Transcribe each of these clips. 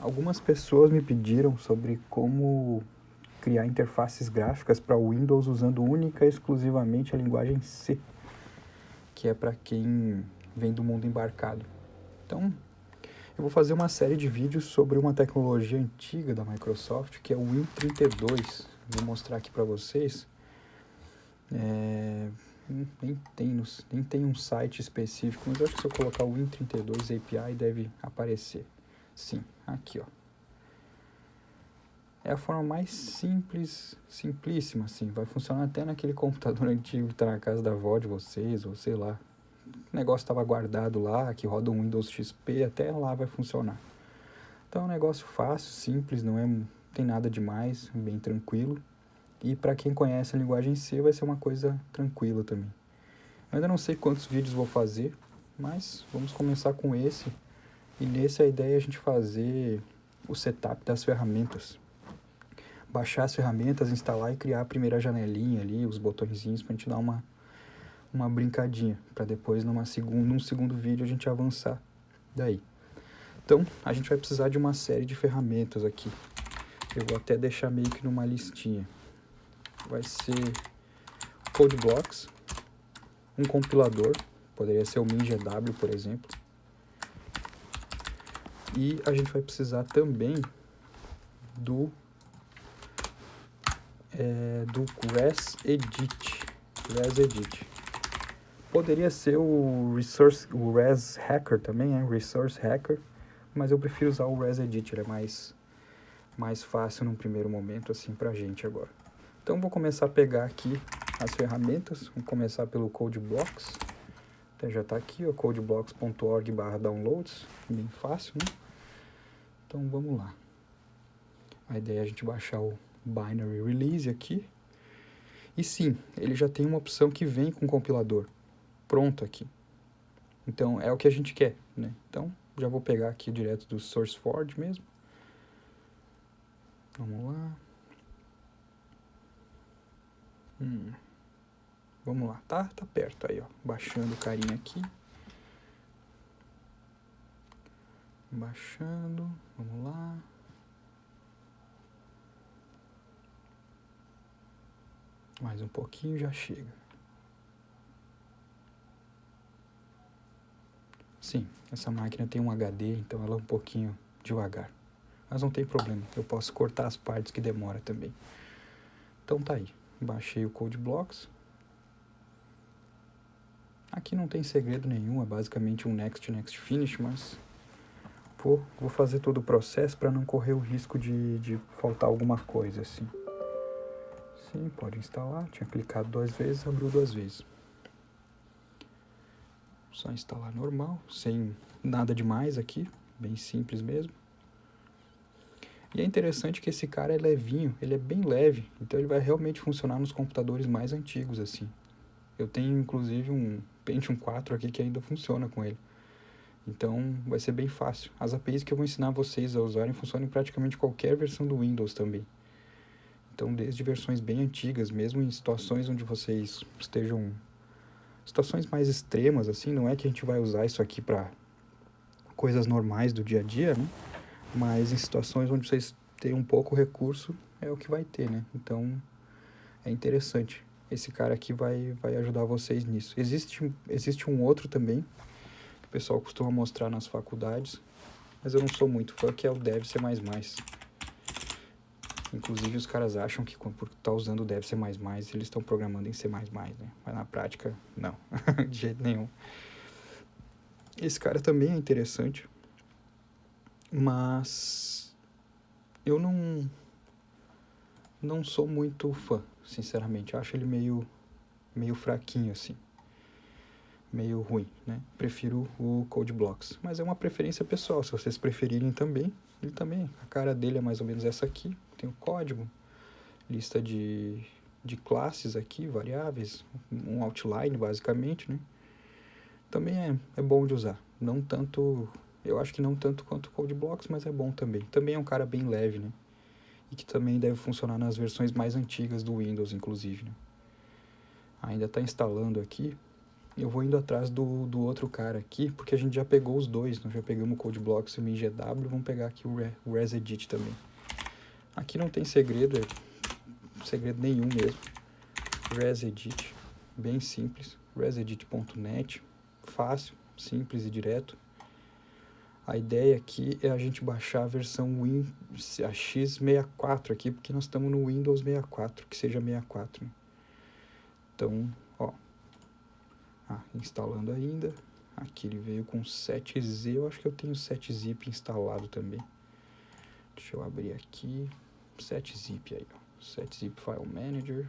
Algumas pessoas me pediram sobre como criar interfaces gráficas para o Windows usando única e exclusivamente a linguagem C, que é para quem vem do mundo embarcado. Então, eu vou fazer uma série de vídeos sobre uma tecnologia antiga da Microsoft, que é o Win32. Vou mostrar aqui para vocês. Nem tem um site específico, mas eu acho que se eu colocar o Win32 API deve aparecer. Sim, aqui ó. É a forma mais simples, simplíssima assim. Vai funcionar até naquele computador antigo que está na casa da avó de vocês, ou sei lá. O negócio estava guardado lá, que roda um Windows XP, até lá vai funcionar. Então é um negócio fácil, simples, não tem nada demais, bem tranquilo. E para quem conhece a linguagem C vai ser uma coisa tranquila também. Eu ainda não sei quantos vídeos vou fazer, mas vamos começar com esse. E nesse a ideia é a gente fazer o setup das ferramentas. Baixar as ferramentas, instalar e criar a primeira janelinha ali, os botõezinhos pra gente dar uma brincadinha. Para depois num segundo vídeo a gente avançar daí. Então a gente vai precisar de uma série de ferramentas aqui. Eu vou até deixar meio que numa listinha. Vai ser CodeBlocks, um compilador, poderia ser o MinGW, por exemplo. E a gente vai precisar também do ResEdit. Poderia ser o ResHacker também, Resource Hacker, mas eu prefiro usar o ResEdit, ele é mais fácil num primeiro momento assim pra gente agora. Então vou começar a pegar aqui as ferramentas, vamos começar pelo CodeBlocks. Então já está aqui, codeblocks.org/downloads, bem fácil, né? Então vamos lá. A ideia é a gente baixar o binary release aqui. E sim, ele já tem uma opção que vem com o compilador pronto aqui. Então é o que a gente quer, né? Então já vou pegar aqui direto do SourceForge mesmo. Vamos lá. Vamos lá, tá perto aí, ó. Baixando o carinha aqui. Baixando, vamos lá. Mais um pouquinho já chega. Sim, essa máquina tem um HD, então ela é um pouquinho devagar. Mas não tem problema, eu posso cortar as partes que demora também. Então tá aí, baixei o CodeBlocks. Aqui não tem segredo nenhum, é basicamente um next finish, mas vou fazer todo o processo para não correr o risco de faltar alguma coisa assim. Sim, pode instalar, tinha clicado 2 vezes, abriu 2 vezes. Só instalar normal, sem nada demais aqui, bem simples mesmo. E é interessante que esse cara é levinho, ele é bem leve, então ele vai realmente funcionar nos computadores mais antigos assim. Eu tenho inclusive um Pentium 4 aqui que ainda funciona com ele. Então vai ser bem fácil. As APIs que eu vou ensinar vocês a usarem funcionam em praticamente qualquer versão do Windows também. Então desde versões bem antigas, mesmo em situações onde vocês estejam... situações mais extremas assim, não é que a gente vai usar isso aqui para coisas normais do dia a dia, né? Mas em situações onde vocês têm um pouco recurso, é o que vai ter, né? Então é interessante. Esse cara aqui vai ajudar vocês nisso. Existe um outro também, que o pessoal costuma mostrar nas faculdades, mas eu não sou muito fã, que é o Dev C++. Inclusive os caras acham que por estar usando o Dev C++, eles estão programando em C++, né? Mas na prática, não, de jeito nenhum. Esse cara também é interessante, mas eu não sou muito fã, sinceramente. Eu acho ele meio fraquinho, assim. Meio ruim, né? Prefiro o CodeBlocks. Mas é uma preferência pessoal. Se vocês preferirem também, ele também. A cara dele é mais ou menos essa aqui. Tem o código, lista de classes aqui, variáveis, um outline, basicamente, né? Também é bom de usar. Não tanto... Eu acho que não tanto quanto o CodeBlocks, mas é bom também. Também é um cara bem leve, né? E que também deve funcionar nas versões mais antigas do Windows, inclusive, né? Ainda está instalando aqui. eu vou indo atrás do outro cara aqui, porque a gente já pegou os dois, nós já pegamos o CodeBlocks e o MinGW, vamos pegar aqui o ResEdit também. Aqui não tem segredo, segredo nenhum mesmo. ResEdit, bem simples, resedit.net, fácil, simples e direto. A ideia aqui é a gente baixar a versão a x64 aqui, porque nós estamos no Windows 64, que seja 64, né? Então, ó, instalando ainda. Aqui ele veio com 7Z, eu acho que eu tenho 7-zip instalado também. Deixa eu abrir aqui, 7-zip aí, ó, 7-zip File Manager.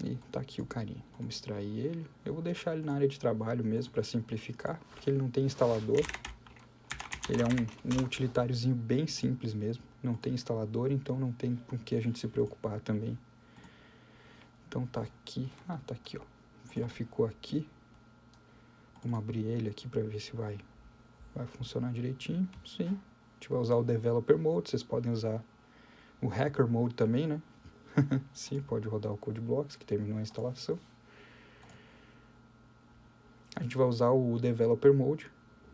E tá aqui o carinha, vamos extrair ele. Eu vou deixar ele na área de trabalho mesmo para simplificar, porque ele não tem instalador. Ele é um utilitáriozinho bem simples mesmo, não tem instalador, então não tem com que a gente se preocupar também. Então tá aqui, tá aqui, ó, já ficou aqui. Vamos abrir ele aqui para ver se vai funcionar direitinho. Sim, a gente vai usar o Developer Mode, vocês podem usar o Hacker Mode também, né? Sim, pode rodar o CodeBlocks, que terminou a instalação. A gente vai usar o Developer Mode,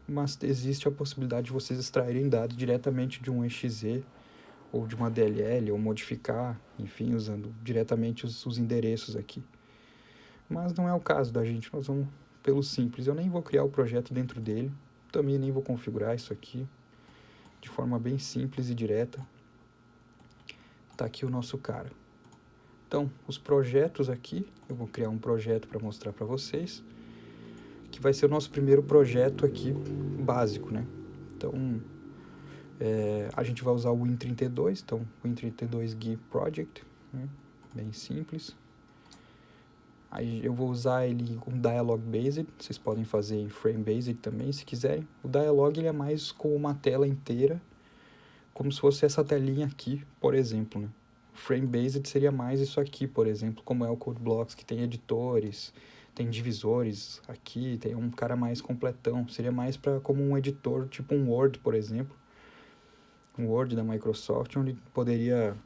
mas existe a possibilidade de vocês extraírem dados diretamente de um exe ou de uma DLL, ou modificar, enfim, usando diretamente os endereços aqui. Mas não é o caso da gente, nós vamos pelo simples. Eu nem vou criar o projeto dentro dele, também nem vou configurar isso aqui, de forma bem simples e direta. Tá aqui o nosso cara. Então, os projetos aqui, eu vou criar um projeto para mostrar para vocês, que vai ser o nosso primeiro projeto aqui, básico, né? Então, a gente vai usar o Win32, então, Win32GUI Project, né? Bem simples. Aí eu vou usar ele com Dialog Based, vocês podem fazer em Frame Based também, se quiserem. O Dialog ele é mais com uma tela inteira, como se fosse essa telinha aqui, por exemplo, né? Frame Based seria mais isso aqui, por exemplo, como é o CodeBlocks, que tem editores, tem divisores aqui, tem um cara mais completão. Seria mais para como um editor, tipo um Word, por exemplo. Um Word da Microsoft, onde poderia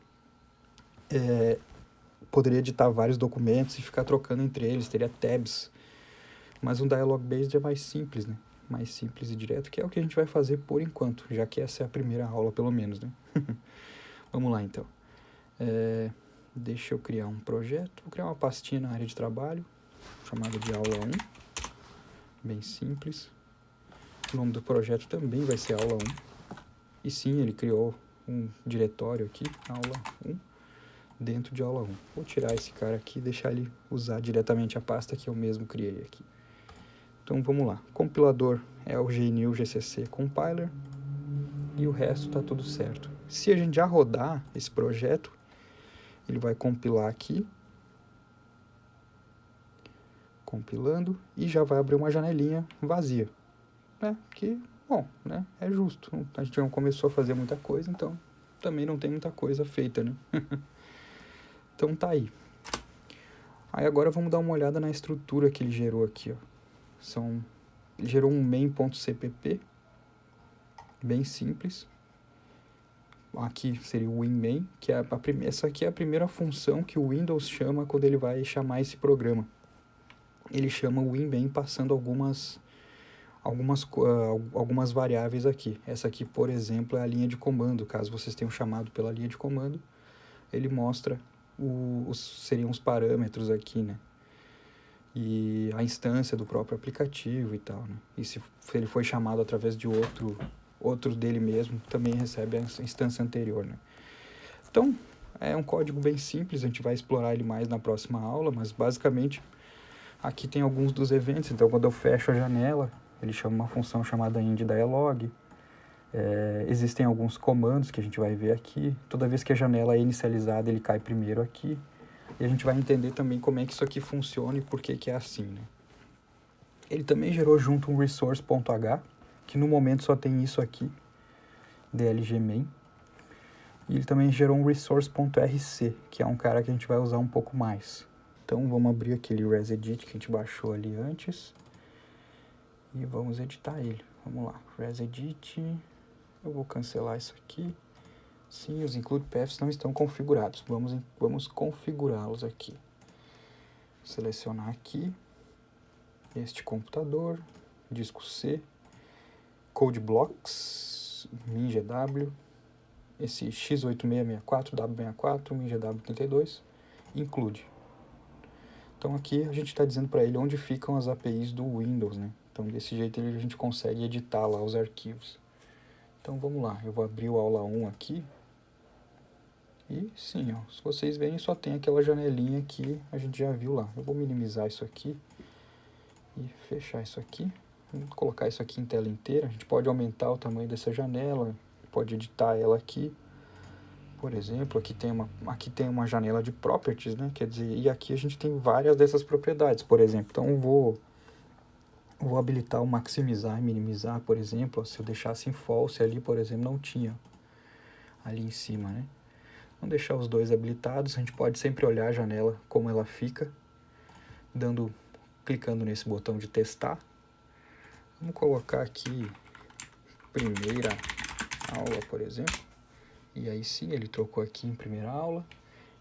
editar vários documentos e ficar trocando entre eles, teria tabs. Mas um Dialog Based é mais simples, né? Mais simples e direto, que é o que a gente vai fazer por enquanto, já que essa é a primeira aula, pelo menos, né? Vamos lá, então. Deixa eu criar um projeto. Vou criar uma pastinha na área de trabalho, chamada de aula 1. Bem simples. O nome do projeto também vai ser aula 1. E sim, ele criou um diretório aqui, aula 1, dentro de aula 1. Vou tirar esse cara aqui e deixar ele usar diretamente a pasta que eu mesmo criei aqui. Então vamos lá. Compilador é o GNU GCC Compiler. E o resto tá tudo certo. Se a gente já rodar esse projeto, ele vai compilar aqui. Compilando. E já vai abrir uma janelinha vazia. Que, bom, né? É justo. A gente não começou a fazer muita coisa, então também não tem muita coisa feita, né? Então tá aí. Aí agora vamos dar uma olhada na estrutura que ele gerou aqui, ó. Ele gerou um main.cpp, bem simples. Aqui seria o WinMain, que é essa aqui é a primeira função que o Windows chama quando ele vai chamar esse programa. Ele chama o WinMain passando algumas variáveis aqui. Essa aqui, por exemplo, é a linha de comando. Caso vocês tenham chamado pela linha de comando, ele mostra seriam os parâmetros aqui, né? E a instância do próprio aplicativo e tal, né? E se ele foi chamado através de outro dele mesmo, também recebe a instância anterior, né? Então, é um código bem simples, a gente vai explorar ele mais na próxima aula, mas basicamente aqui tem alguns dos eventos. Então, quando eu fecho a janela, ele chama uma função chamada indDialog. Existem alguns comandos que a gente vai ver aqui. Toda vez que a janela é inicializada, ele cai primeiro aqui. E a gente vai entender também como é que isso aqui funciona e por que é assim, né? Ele também gerou junto um resource.h, que no momento só tem isso aqui, dlgmain. E ele também gerou um resource.rc, que é um cara que a gente vai usar um pouco mais. Então vamos abrir aquele ResEdit que a gente baixou ali antes. E vamos editar ele. Vamos lá, ResEdit. Eu vou cancelar isso aqui. Sim, os include paths não estão configurados. Vamos configurá-los aqui. Selecionar aqui. este computador, disco C, Code Blocks, MinGW, esse x8664, W64, MinGW32, include. Então aqui a gente está dizendo para ele onde ficam as APIs do Windows, né? Então desse jeito a gente consegue editar lá os arquivos. Então vamos lá, eu vou abrir o aula 1 aqui. E sim, ó, se vocês verem, só tem aquela janelinha que a gente já viu lá. Eu vou minimizar isso aqui e fechar isso aqui. Vou colocar isso aqui em tela inteira. A gente pode aumentar o tamanho dessa janela, pode editar ela aqui. Por exemplo, aqui tem uma janela de properties, né? Quer dizer, e aqui a gente tem várias dessas propriedades, por exemplo. Então eu vou habilitar o maximizar e minimizar, por exemplo. Se eu deixasse em false ali, por exemplo, não tinha ali em cima, né? Vamos deixar os dois habilitados. A gente pode sempre olhar a janela como ela fica, clicando nesse botão de testar. Vamos colocar aqui primeira aula, por exemplo. E aí sim, ele trocou aqui em primeira aula.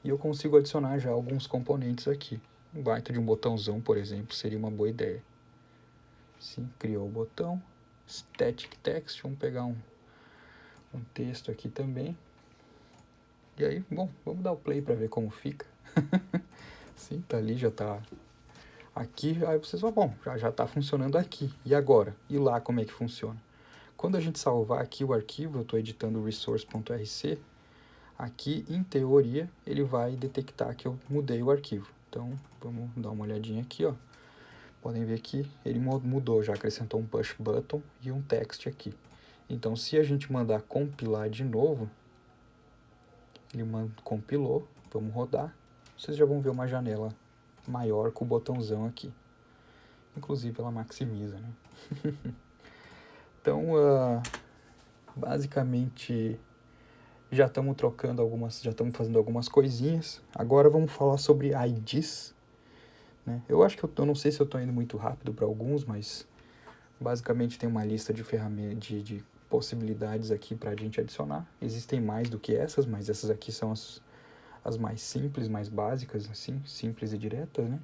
E eu consigo adicionar já alguns componentes aqui. Um baita de um botãozão, por exemplo, seria uma boa ideia. Sim, criou o botão. Static text, vamos pegar um texto aqui também. E aí, bom, vamos dar o play para ver como fica. Sim, tá ali, já tá aqui. Aí vocês vão, bom, já tá funcionando aqui. E agora? E lá como é que funciona? Quando a gente salvar aqui o arquivo, eu estou editando o resource.rc, aqui, em teoria, ele vai detectar que eu mudei o arquivo. Então, vamos dar uma olhadinha aqui, ó. Podem ver que ele mudou, já acrescentou um push button e um text aqui. Então, se a gente mandar compilar de novo, ele compilou, vamos rodar, vocês já vão ver uma janela maior com o botãozão aqui. Inclusive, ela maximiza, né? Então, basicamente, já estamos fazendo algumas coisinhas. Agora vamos falar sobre IDs, né? Eu acho que eu não sei se eu estou indo muito rápido para alguns, mas basicamente tem uma lista de ferramentas, de possibilidades aqui para a gente adicionar. Existem mais do que essas, mas essas aqui são as mais simples, mais básicas, assim, simples e diretas, né?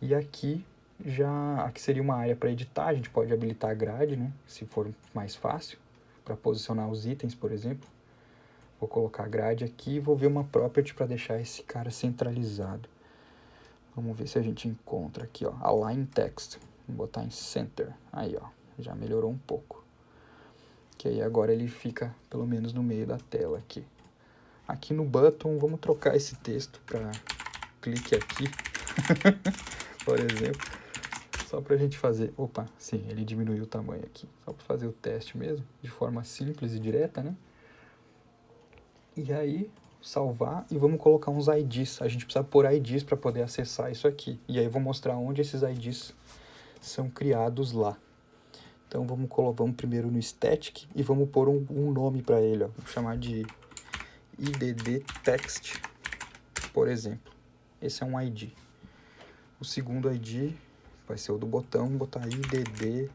E aqui seria uma área para editar, a gente pode habilitar a grade, né? Se for mais fácil, para posicionar os itens, por exemplo. Vou colocar a grade aqui e vou ver uma property para deixar esse cara centralizado. Vamos ver se a gente encontra aqui, ó, align text. Vou botar em center. Aí, ó, já melhorou um pouco. Que aí agora ele fica pelo menos no meio da tela aqui. Aqui no button, vamos trocar esse texto para clique aqui, por exemplo. Só para a gente fazer... Opa, sim, ele diminuiu o tamanho aqui. Só para fazer o teste mesmo, de forma simples e direta, né? E aí, salvar e vamos colocar uns IDs. A gente precisa pôr IDs para poder acessar isso aqui. E aí eu vou mostrar onde esses IDs são criados lá. Então vamos primeiro no static e vamos pôr um nome para ele. Ó. Vou chamar de IDD text, por exemplo. Esse é um ID. O segundo ID vai ser o do botão. Vou botar IDD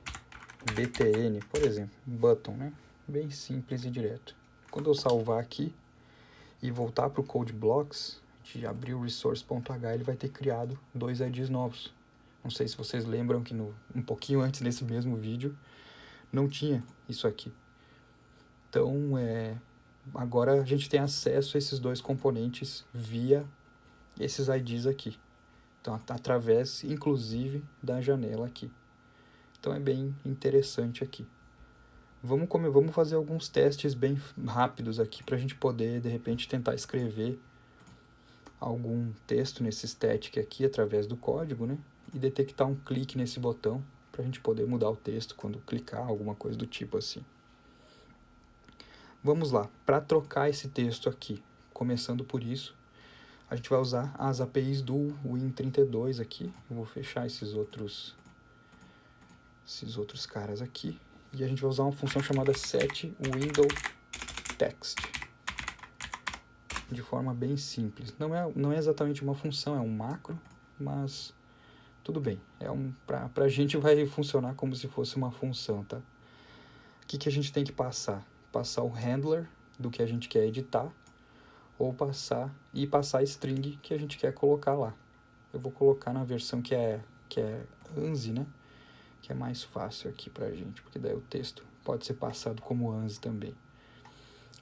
BTN, por exemplo. Button, né? Bem simples e direto. Quando eu salvar aqui e voltar para o Code Blocks, de abrir o resource.h, ele vai ter criado 2 IDs novos. Não sei se vocês lembram que um pouquinho antes desse mesmo vídeo não tinha isso aqui. Então, agora a gente tem acesso a esses dois componentes via esses IDs aqui. Então, através, inclusive, da janela aqui. Então, é bem interessante aqui. Vamos fazer alguns testes bem rápidos aqui para a gente poder, de repente, tentar escrever algum texto nesse static aqui através do código, né? E detectar um clique nesse botão para a gente poder mudar o texto quando clicar, alguma coisa do tipo assim. Vamos lá, para trocar esse texto aqui, começando por isso, a gente vai usar as APIs do Win32 aqui. Eu vou fechar esses outros caras aqui. E a gente vai usar uma função chamada setWindowText. De forma bem simples. Não é exatamente uma função, é um macro, mas tudo bem. Pra gente vai funcionar como se fosse uma função, tá? O que a gente tem que passar? Passar o handler do que a gente quer editar, ou passar a string que a gente quer colocar lá. Eu vou colocar na versão que é ANSI, né? Que é mais fácil aqui pra gente, porque daí o texto pode ser passado como ANSI também.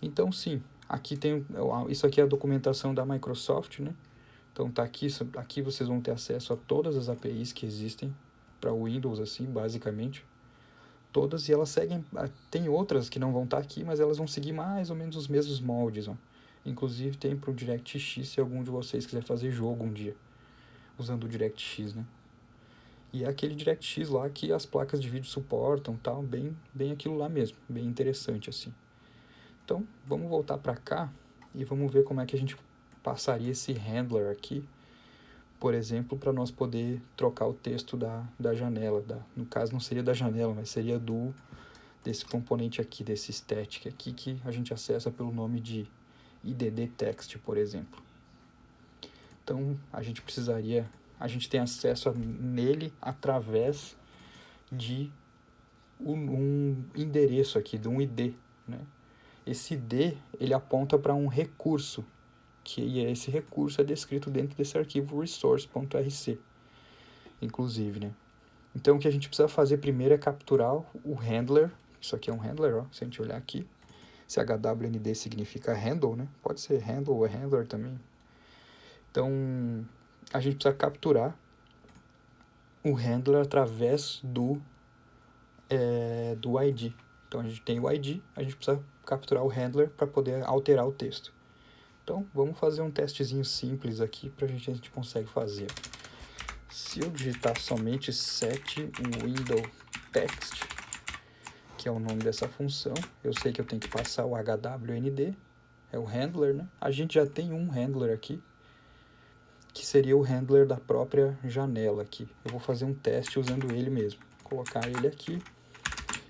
Então, sim, aqui tem, isso aqui é a documentação da Microsoft, né? Então tá aqui, aqui vocês vão ter acesso a todas as APIs que existem para o Windows, assim, basicamente. Todas, e elas seguem, tem outras que não vão estar aqui, mas elas vão seguir mais ou menos os mesmos moldes, ó. Inclusive tem para o DirectX, se algum de vocês quiser fazer jogo um dia, usando o DirectX, né? E é aquele DirectX lá que as placas de vídeo suportam, tal, bem aquilo lá mesmo, bem interessante assim. Então, vamos voltar para cá e vamos ver como é que a gente passaria esse handler aqui, por exemplo, para nós poder trocar o texto da janela. No caso, não seria da janela, mas seria desse componente aqui, desse static aqui, que a gente acessa pelo nome de IDD Text, por exemplo. Então, a gente tem acesso nele através de um endereço aqui, de um ID, né? Esse ID, ele aponta para um recurso, que esse recurso é descrito dentro desse arquivo resource.rc, inclusive, né? Então, o que a gente precisa fazer primeiro é capturar o handler. Isso aqui é um handler, ó, se a gente olhar aqui. Esse HWND significa handle, né? Pode ser handle ou handler também. Então, a gente precisa capturar o handler através do ID. Então, a gente tem o ID, a gente precisa capturar o handler para poder alterar o texto. Então, vamos fazer um testezinho simples aqui para a gente consegue fazer. Se eu digitar somente set window text, que é o nome dessa função, eu sei que eu tenho que passar o HWND, é o handler, né? A gente já tem um handler aqui, que seria o handler da própria janela aqui. Eu vou fazer um teste usando ele mesmo. Vou colocar ele aqui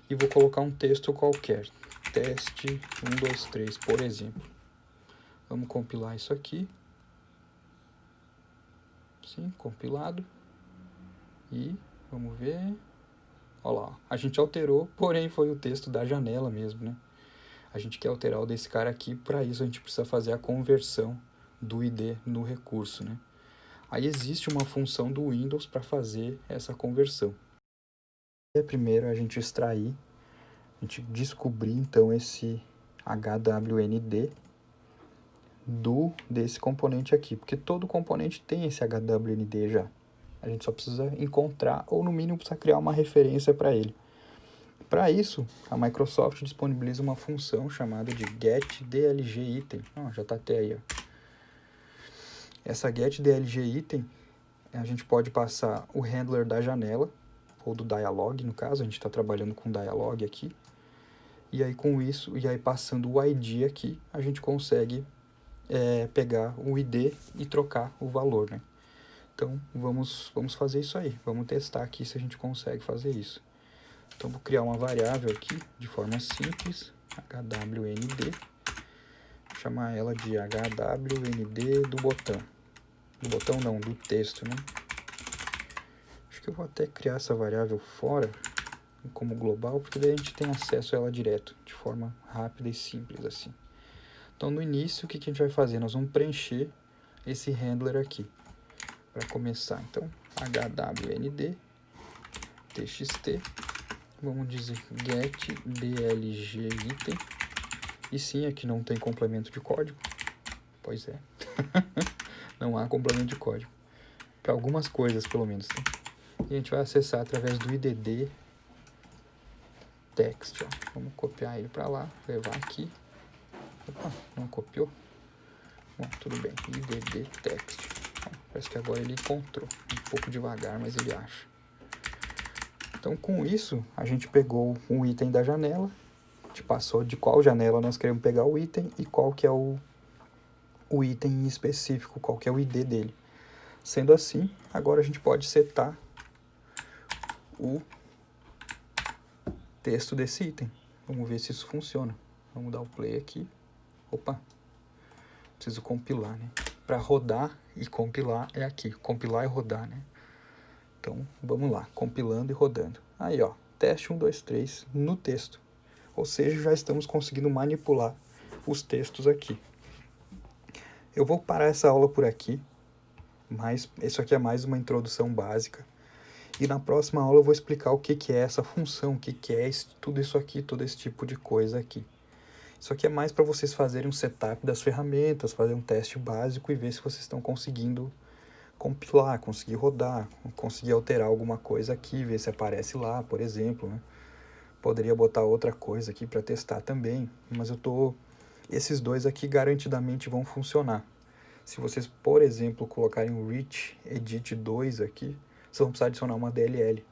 e vou colocar um texto qualquer. Teste 1, 2, 3, por exemplo. Vamos compilar isso aqui. Sim, compilado. E vamos ver. Olha lá, a gente alterou, porém foi o texto da janela mesmo, né? A gente quer alterar o desse cara aqui, para isso a gente precisa fazer a conversão do ID no recurso, né? Aí existe uma função do Windows para fazer essa conversão. Primeiro a gente extrair, a gente descobrir então esse HWND desse componente aqui, porque todo componente tem esse HWND já. A gente só precisa encontrar, ou no mínimo precisa criar uma referência para ele. Para isso, a Microsoft disponibiliza uma função chamada de getDLGItem. Já está até aí, ó. Essa getDLGItem, a gente pode passar o handler da janela, ou do dialog, no caso, a gente está trabalhando com dialog aqui. E aí com isso, e aí passando o ID aqui, a gente consegue pegar o ID e trocar o valor, né? Então, vamos fazer isso aí. Vamos testar aqui se a gente consegue fazer isso. Então, vou criar uma variável aqui de forma simples, HWND, chamar ela de HWND do botão. Do botão não, do texto, né? Acho que eu vou até criar essa variável fora, como global, porque daí a gente tem acesso a ela direto, de forma rápida e simples assim. Então, no início, o que a gente vai fazer? Nós vamos preencher esse handler aqui. Para começar, então, HWND, txt, vamos dizer getDLGItem, e sim, aqui não tem complemento de código, pois é, não há complemento de código, para algumas coisas pelo menos, tá? E a gente vai acessar através do IDD text, ó. Vamos copiar ele para lá, levar aqui, opa, não copiou? Bom, tudo bem, IDD text. Parece que agora ele encontrou. Um pouco devagar, mas ele acha. Então, com isso, a gente pegou um item da janela. A gente passou de qual janela nós queremos pegar o item e qual que é o item específico, qual que é o ID dele. Sendo assim, agora a gente pode setar o texto desse item. Vamos ver se isso funciona. Vamos dar o play aqui. Opa! Preciso compilar, né? Para rodar e compilar é aqui. Compilar e rodar, né? Então, vamos lá. Compilando e rodando. Aí, ó. Teste 1, 2, 3 no texto. Ou seja, já estamos conseguindo manipular os textos aqui. Eu vou parar essa aula por aqui. Mas isso aqui é mais uma introdução básica. E na próxima aula eu vou explicar o que que é essa função, o que que é tudo isso aqui, todo esse tipo de coisa aqui. Isso aqui é mais para vocês fazerem um setup das ferramentas, fazer um teste básico e ver se vocês estão conseguindo compilar, conseguir rodar, conseguir alterar alguma coisa aqui, ver se aparece lá, por exemplo, né? Poderia botar outra coisa aqui para testar também, mas esses dois aqui garantidamente vão funcionar. Se vocês, por exemplo, colocarem o reach edit 2 aqui, vocês vão precisar adicionar uma DLL,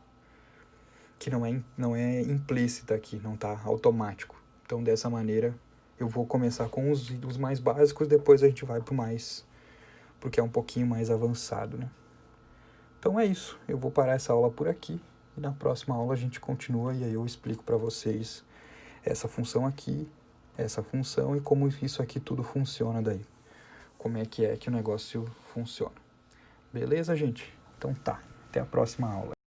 que não é implícita aqui, não está automático. Então, dessa maneira, eu vou começar com os mais básicos, depois a gente vai para o mais, porque é um pouquinho mais avançado, né? Então é isso, eu vou parar essa aula por aqui, e na próxima aula a gente continua, e aí eu explico para vocês essa função aqui, essa função, e como isso aqui tudo funciona daí. Como é que o negócio funciona. Beleza, gente? Então tá, até a próxima aula.